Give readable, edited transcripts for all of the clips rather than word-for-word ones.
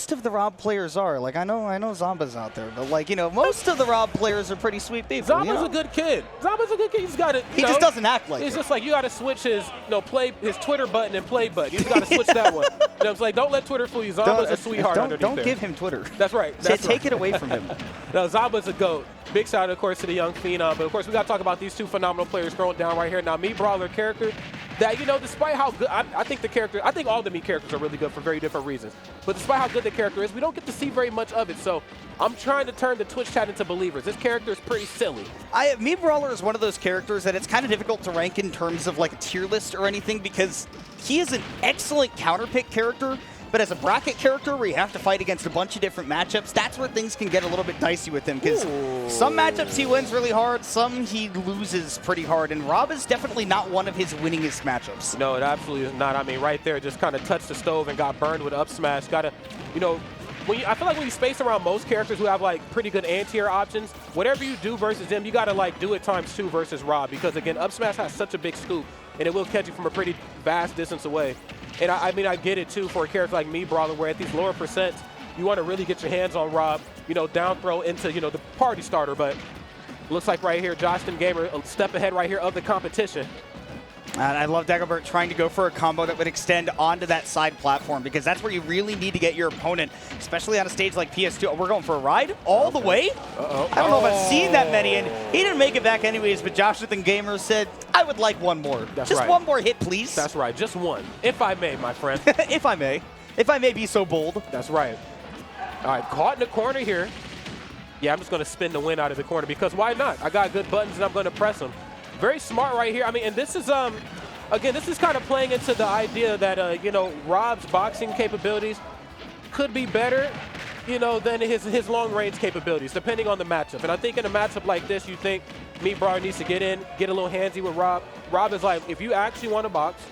most of the Rob players are. Like, I know Zomba's out there, but, like, you know, most of the Rob players are pretty sweet people. Zomba's a good kid. Zomba's a good kid. He's got to. He just doesn't act like it. It's just like you got to switch his, his Twitter button and play button. You just got to switch that one. You know, it's like, don't let Twitter fool you. Zomba's a sweetheart underneath Don't there. give him Twitter. That's right. Take it away from him. No, Zomba's a GOAT. Big shout out, of course, to the young phenom. But, of course, we got to talk about these two phenomenal players scrolling down right here. Now, me, Brawler character, that, you know, despite how good, I think all the me characters are really good for very different reasons. But despite how good the character is, we don't get to see very much of it. So I'm trying to turn the Twitch chat into believers. This character is pretty silly. Me, Brawler is one of those characters that it's kind of difficult to rank in terms of like a tier list or anything because he is an excellent counter pick character. But as a bracket character where you have to fight against a bunch of different matchups, that's where things can get a little bit dicey with him. Because some matchups he wins really hard, some he loses pretty hard. And Rob is definitely not one of his winningest matchups. No, it absolutely is not. I mean, right there, just kind of touched the stove and got burned with up smash. Got to, you know, I feel like when you space around most characters who have like pretty good anti-air options, whatever you do versus them, you got to like do it ×2 versus Rob. Because again, up smash has such a big scoop and it will catch you from a pretty vast distance away. And I mean, I get it, too, for a character like me, Brawler, where at these lower percents, you want to really get your hands on Rob, you know, down throw into, you know, the party starter. But looks like right here, Joshathan Gamer, a step ahead right here of the competition. And I love Dagobert trying to go for a combo that would extend onto that side platform because that's where you really need to get your opponent, especially on a stage like PS2. We're going for a ride all the way? I don't know if I've seen that many, and he didn't make it back anyways, but Joshathan Gamer said, I would like one more. Just one more hit, please. That's right, just one. If I may, my friend. If I may. If I may be so bold. That's right. All right, caught in the corner here. Yeah, I'm just going to spin the win out of the corner because why not? I got good buttons, and I'm going to press them. Very smart right here. I mean, and this is, again, this is kind of playing into the idea that, you know, Rob's boxing capabilities could be better, you know, than his long-range capabilities, depending on the matchup. And I think in a matchup like this, you think me, Brawler, needs to get in, get a little handsy with Rob. Rob is like, if you actually want to box,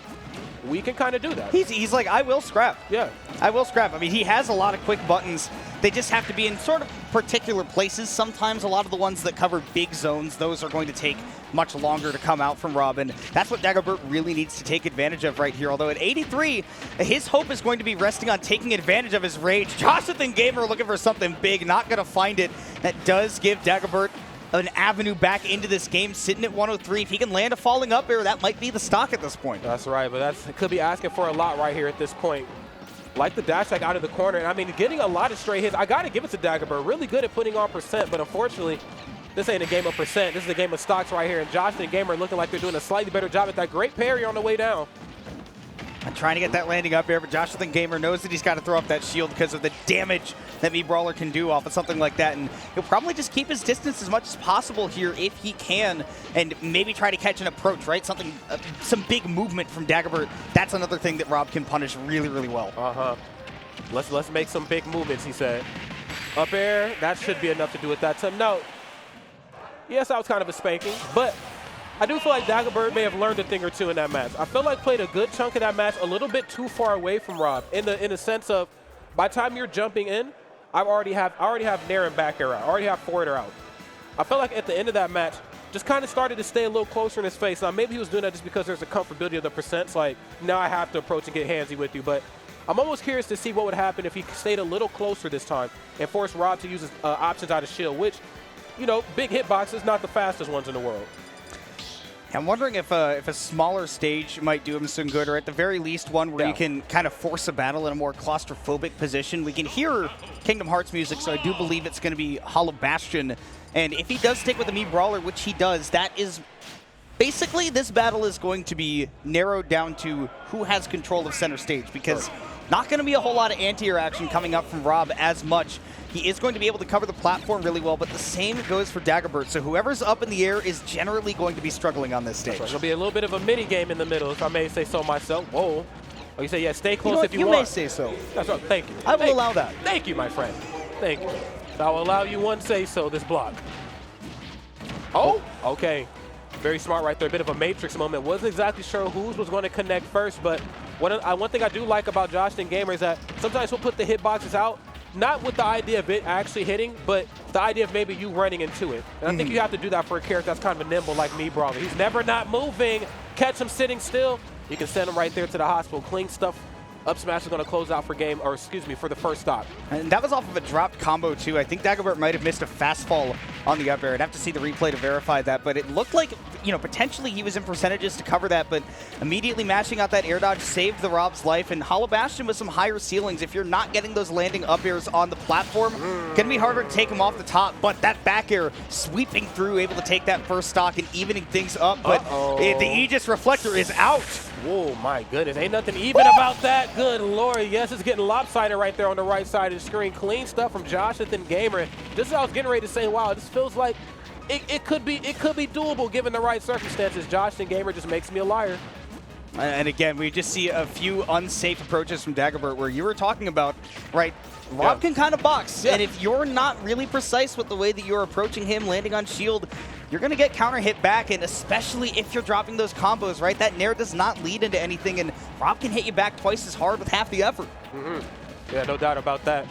we can kind of do that. He's like, I will scrap. Yeah. I will scrap. I mean, he has a lot of quick buttons. They just have to be in sort of particular places. Sometimes a lot of the ones that cover big zones, those are going to take much longer to come out from Rob. And that's what Dagobert really needs to take advantage of right here. Although at 83, his hope is going to be resting on taking advantage of his rage. Joshathan Gamer looking for something big, not going to find it. That does give Dagobert an avenue back into this game, sitting at 103. If he can land a falling up air, that might be the stock at this point. That's right, but it could be asking for a lot right here at this point. Like the dash attack out of the corner, and I mean, getting a lot of straight hits. I got to give it to Dagobert. Really good at putting on percent, but unfortunately, this ain't a game of percent. This is a game of stocks right here, and Joshathan and Gamer looking like they're doing a slightly better job at that. Great parry on the way down. I'm trying to get that landing up air, but Joshathan Gamer knows that he's got to throw up that shield because of the damage that me Brawler can do off of something like that. And he'll probably just keep his distance as much as possible here if he can, and maybe try to catch an approach, right? Something, some big movement from Dagobert. That's another thing that Rob can punish really, really well. Let's make some big movements, he said. Up air, that should be enough to do with that time. No. Yes, that was kind of a spanking, but I do feel like Dagobert may have learned a thing or two in that match. I feel like played a good chunk of that match a little bit too far away from Rob in the sense of by the time you're jumping in, I already have nair and back air out. I already have forward air out. I felt like at the end of that match, just kind of started to stay a little closer in his face. Now, maybe he was doing that just because there's a comfortability of the percents. Like, now I have to approach and get handsy with you. But I'm almost curious to see what would happen if he stayed a little closer this time and forced Rob to use his options out of shield, which, you know, big hitboxes, not the fastest ones in the world. I'm wondering if a smaller stage might do him some good, or at the very least one where you can kind of force a battle in a more claustrophobic position. We can hear Kingdom Hearts music, so I do believe it's going to be Hollow Bastion. And if he does stick with the me Brawler, which he does, that is basically this battle is going to be narrowed down to who has control of center stage, because not going to be a whole lot of anti-air action coming up from Rob as much. He is going to be able to cover the platform really well, but the same goes for Dagobert. So whoever's up in the air is generally going to be struggling on this stage. There's going to be a little bit of a mini game in the middle, if I may say so myself. Whoa. Oh, you say, yeah, stay close if you want. You may say so. That's right. Thank you. I will allow that. Thank you, my friend. Thank you. I will allow you one say-so, this block. Oh, okay. Very smart right there. A bit of a Matrix moment. Wasn't exactly sure whose was going to connect first, but one thing I do like about Joshathan Gamer is that sometimes we'll put the hitboxes out, not with the idea of it actually hitting, but the idea of maybe you running into it. And I think you have to do that for a character that's kind of a nimble like me, Brawler. He's never not moving. Catch him sitting still. You can send him right there to the hospital. Clean stuff Up smash is going to close out for game, or excuse me, for the first stock. And that was off of a dropped combo, too. I think Dagobert might have missed a fast fall on the up air. I'd have to see the replay to verify that, but it looked like, you know, potentially he was in percentages to cover that, but immediately mashing out that air dodge saved the Rob's life, and Hollow Bastion with some higher ceilings. If you're not getting those landing up airs on the platform, gonna be harder to take him off the top, but that back air sweeping through, able to take that first stock and evening things up, but the Aegis Reflector is out. Whoa, my goodness. Ain't nothing even about that. Good Lord. Yes, it's getting lopsided right there on the right side of the screen. Clean stuff from Joshathan Gamer. Just as I was getting ready to say, wow, this feels like it could be doable given the right circumstances. Joshathan Gamer just makes me a liar. And again, we just see a few unsafe approaches from Dagobert where you were talking about, right? Rob can kind of box, and if you're not really precise with the way that you're approaching him, landing on shield, you're going to get counter hit back, and especially if you're dropping those combos, right? That Nair does not lead into anything, and Rob can hit you back twice as hard with half the effort. Yeah, no doubt about that.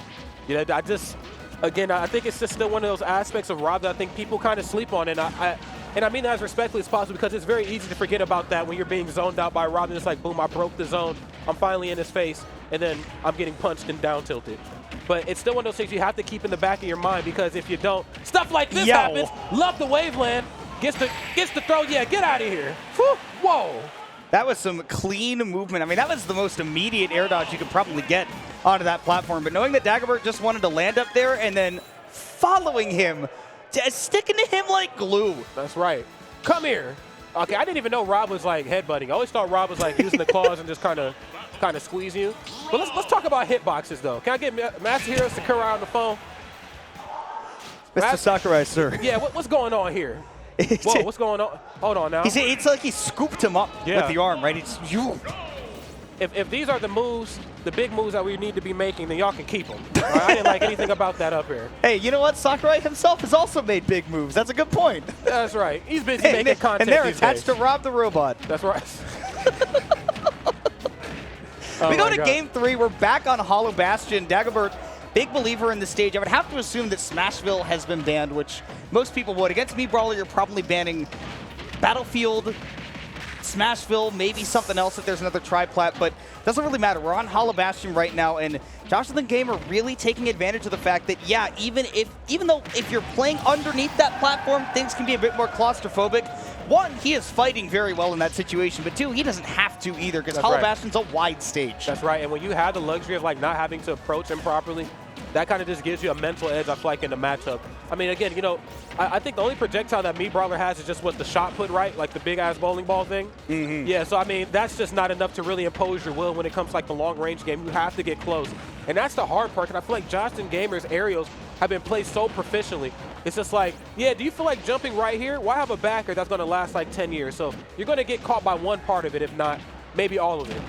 Yeah, I think it's just still one of those aspects of Rob that I think people kind of sleep on, and I mean that as respectfully as possible because it's very easy to forget about that when you're being zoned out by Rob, and it's like, boom, I broke the zone, I'm finally in his face, and then I'm getting punched and down tilted. But it's still one of those things you have to keep in the back of your mind because if you don't, stuff like this happens. Love the waveland. Gets the throw. Yeah, get out of here. Whew. Whoa. That was some clean movement. I mean, that was the most immediate air dodge you could probably get onto that platform. But knowing that Dagobert just wanted to land up there and then following him, sticking to him like glue. That's right. Come here. Okay, I didn't even know Rob was like headbutting. I always thought Rob was like using the claws and just kind of squeeze you. But let's talk about hitboxes though. Can I get Master Heroes to Sakura on the phone? Mr. Sakurai, sir. Yeah, what's going on here? Whoa, what's going on? Hold on now. It's like he scooped him up with the arm, right? It's you. If these are the moves, the big moves that we need to be making, then y'all can keep them. Right? I didn't like anything about that up here. Hey, you know what? Sakurai himself has also made big moves. That's a good point. That's right. He's busy making content and they're these attached days. to Rob the Robot. That's right. We go to Game 3. We're back on Hollow Bastion. Dagobert, big believer in the stage. I would have to assume that Smashville has been banned, which most people would. Against me, Brawler, you're probably banning Battlefield, Smashville, maybe something else if there's another tri-plat, but doesn't really matter. We're on Hollow Bastion right now, and Joshathan Gamer really taking advantage of the fact that, yeah, even though if you're playing underneath that platform, things can be a bit more claustrophobic. One, he is fighting very well in that situation, but two, he doesn't have to either because Hollow Bastion's a wide stage. That's right, and when you have the luxury of like not having to approach him properly, that kind of just gives you a mental edge, I feel like, in the matchup. I mean, again, you know, I think the only projectile that Brawler has is just what the shot put right, like the big-ass bowling ball thing. Yeah, so, I mean, that's just not enough to really impose your will when it comes to, like, the long-range game. You have to get close. And that's the hard part, and I feel like Joshathan Gamer's aerials have been played so proficiently. It's just like, yeah, do you feel like jumping right here? Why have a backer that's going to last, like, 10 years? So you're going to get caught by one part of it, if not maybe all of it.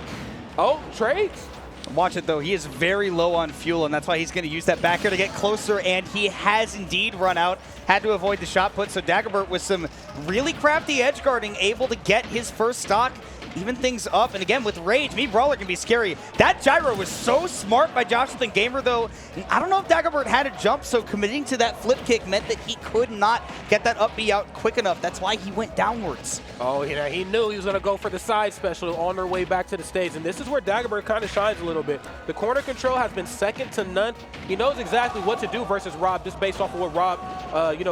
Oh, trades? Watch it, though. He is very low on fuel, and that's why he's going to use that back air to get closer, and he has indeed run out. Had to avoid the shot put, so Dagobert with some really crafty edge guarding, able to get his first stock, even things up. And again, with Rage, Brawler can be scary. That gyro was so smart by Joshathan Gamer, though. I don't know if Dagobert had a jump, so committing to that flip kick meant that he could not get that up B out quick enough. That's why he went downwards. Oh, yeah, he knew he was going to go for the side special on their way back to the stage. And this is where Dagobert kind of shines a little bit. The corner control has been second to none. He knows exactly what to do versus Rob, just based off of what Rob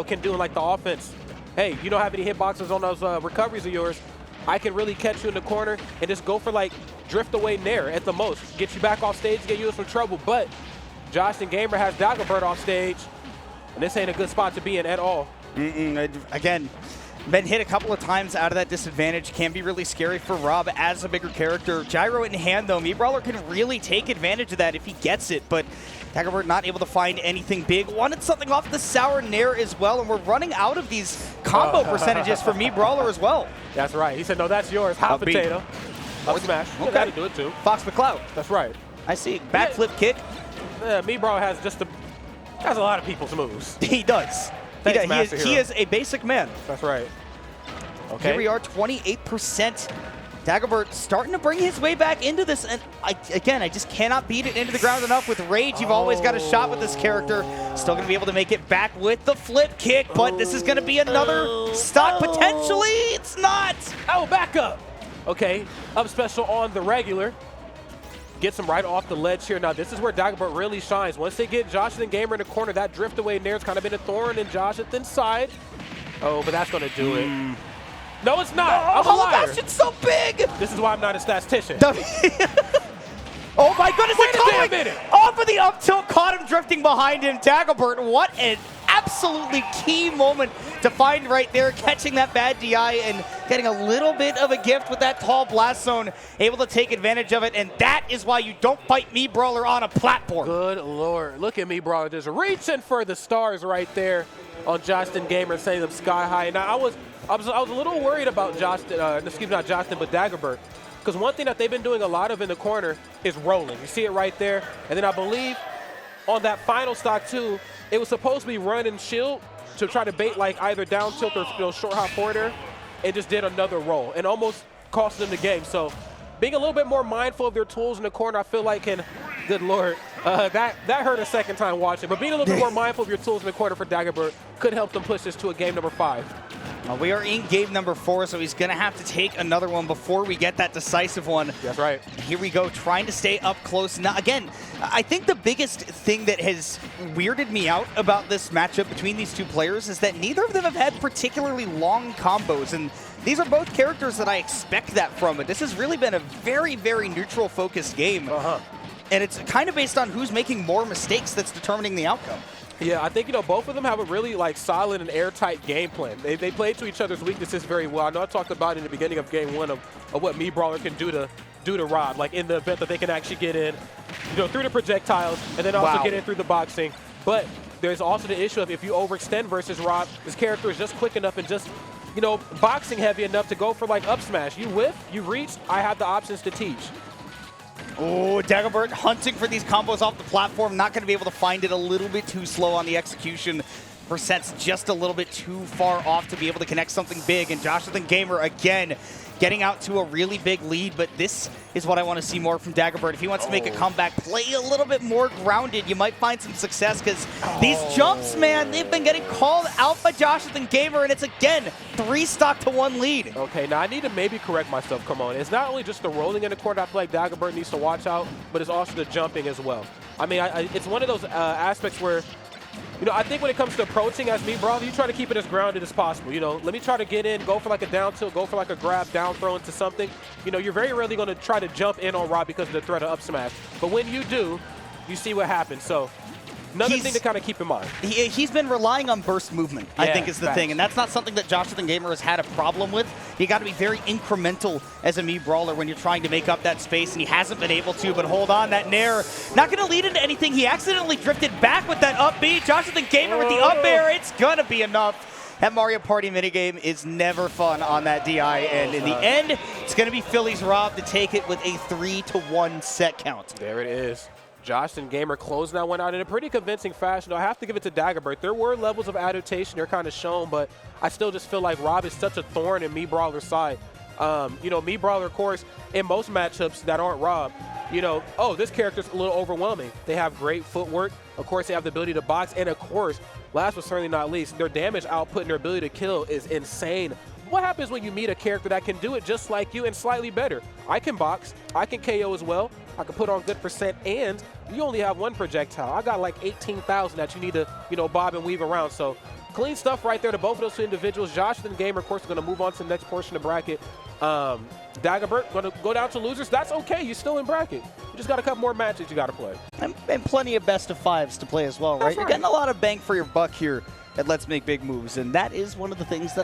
can do in like the offense. Hey, you don't have any hitboxes on those recoveries of yours. I can really catch you in the corner and just go for like drift away Nair at the most. Get you back off stage, get you in some trouble. But Joshathan Gamer has Dagobert off stage, and this ain't a good spot to be in at all. Again, been hit a couple of times out of that disadvantage. Can be really scary for Rob as a bigger character. Gyro in hand, though. Brawler can really take advantage of that if he gets it, but Dagobert not able to find anything big. Wanted something off the sour Nair as well, and we're running out of these combo percentages for Brawler as well. That's right. He said, no, that's yours. Hot potato. Up smash. Okay. Got to do it, too. Fox McCloud. That's right. I see. Backflip kick. Yeah, Brawler has has a lot of people's moves. He does. He is a basic man. That's right. Okay. Here we are, 28%. Dagobert starting to bring his way back into this, and again, I just cannot beat it into the ground enough. With Rage, you've always got a shot with this character. Still going to be able to make it back with the flip kick, but this is going to be another stock potentially. It's not. Oh, back up. Okay, up special on the regular. Gets him right off the ledge here. Now, this is where Dagobert really shines. Once they get Joshathan Gamer in the corner, that drift away nair's kind of been a thorn in Joshathan's side. Oh, but that's going to do it. No, it's not. I'm a liar. Gosh, it's so big. This is why I'm not a statistician. Oh my goodness, Wait a damn minute. Off of the up tilt, caught him drifting behind him. Dagobert, what an absolutely key moment to find right there, catching that bad DI and getting a little bit of a gift with that tall blast zone, able to take advantage of it, and that is why you don't fight me Brawler on a platform. Good Lord, look at me Brawler, just reaching for the stars right there on Joshathan Gamer, sending them sky high. Now I was a little worried about Dagobert, because one thing that they've been doing a lot of in the corner is rolling. You see it right there, and then I believe on that final stock too, it was supposed to be run and shield to try to bait like either down tilt or short hop forward air. It just did another roll and almost cost them the game. So being a little bit more mindful of their tools in the corner, I feel like can, good Lord, that hurt a second time watching. But being a little bit more mindful of your tools in the corner for Dagobert could help them push this to a game number 5. We are in game number 4, so he's going to have to take another one before we get that decisive one. That's right. Here we go, trying to stay up close. Now, again, I think the biggest thing that has weirded me out about this matchup between these two players is that neither of them have had particularly long combos, and these are both characters that I expect that from. But this has really been a very, very neutral-focused game. And it's kind of based on who's making more mistakes that's determining the outcome. Yeah, I think, both of them have a really, solid and airtight game plan. They play to each other's weaknesses very well. I know I talked about in the beginning of game 1 of what me Brawler can do to Rob, in the event that they can actually get in, through the projectiles and then also get in through the boxing. But there's also the issue of if you overextend versus Rob, this character is just quick enough and just, boxing heavy enough to go for, up smash. You whiff, you reach, I have the options to teach. Oh, Dagobert hunting for these combos off the platform. Not going to be able to find it, a little bit too slow on the execution. Percent's just a little bit too far off to be able to connect something big. And Joshathan Gamer, again, getting out to a really big lead. But this is what I want to see more from Dagobert. If he wants to make a comeback, play a little bit more grounded, you might find some success, because these jumps, man, they've been getting called out by Joshathan Gamer, and it's, again, 3 stock to 1 lead. Okay, now I need to maybe correct myself. Come on. It's not only just the rolling in the corner I feel like Dagobert needs to watch out, but it's also the jumping as well. I mean, it's one of those aspects where, I think when it comes to approaching as me, Brawler, you try to keep it as grounded as possible. Let me try to get in, go for a down tilt, go for a grab, down throw into something. You're very rarely going to try to jump in on Rob because of the threat of up smash. But when you do, you see what happens. So another thing to kind of keep in mind. He's been relying on burst movement, I think, is the thing. And that's not something that Joshathan Gamer has had a problem with. You got to be very incremental as a me Brawler when you're trying to make up that space, and he hasn't been able to. But hold on, that nair not going to lead into anything. He accidentally drifted back with that up B. Joshathan Gamer with the up air. It's going to be enough. That Mario Party minigame is never fun on that DI, and in the end, it's going to be Philly's Rob to take it with a 3-1 set count. There it is. Joshathan Gamer closing that one out in a pretty convincing fashion. I have to give it to Dagobert. There were levels of adaptation they're kind of shown, but I still just feel like Rob is such a thorn in me Brawler's side. Me Brawler, of course, in most matchups that aren't Rob, this character's a little overwhelming. They have great footwork. Of course, they have the ability to box. And, of course, last but certainly not least, their damage output and their ability to kill is insane. What happens when you meet a character that can do it just like you and slightly better? I can box. I can KO as well. I can put on good percent, and you only have 1 projectile. I got 18,000 that you need to, bob and weave around. So clean stuff right there to both of those 2 individuals. Joshathan Gamer, of course, is going to move on to the next portion of the bracket. Dagobert going to go down to losers. That's okay. You're still in bracket. You just got a couple more matches you got to play. And plenty of best of 5s to play as well, right? You're getting a lot of bang for your buck here at Let's Make Big Moves, and that is one of the things that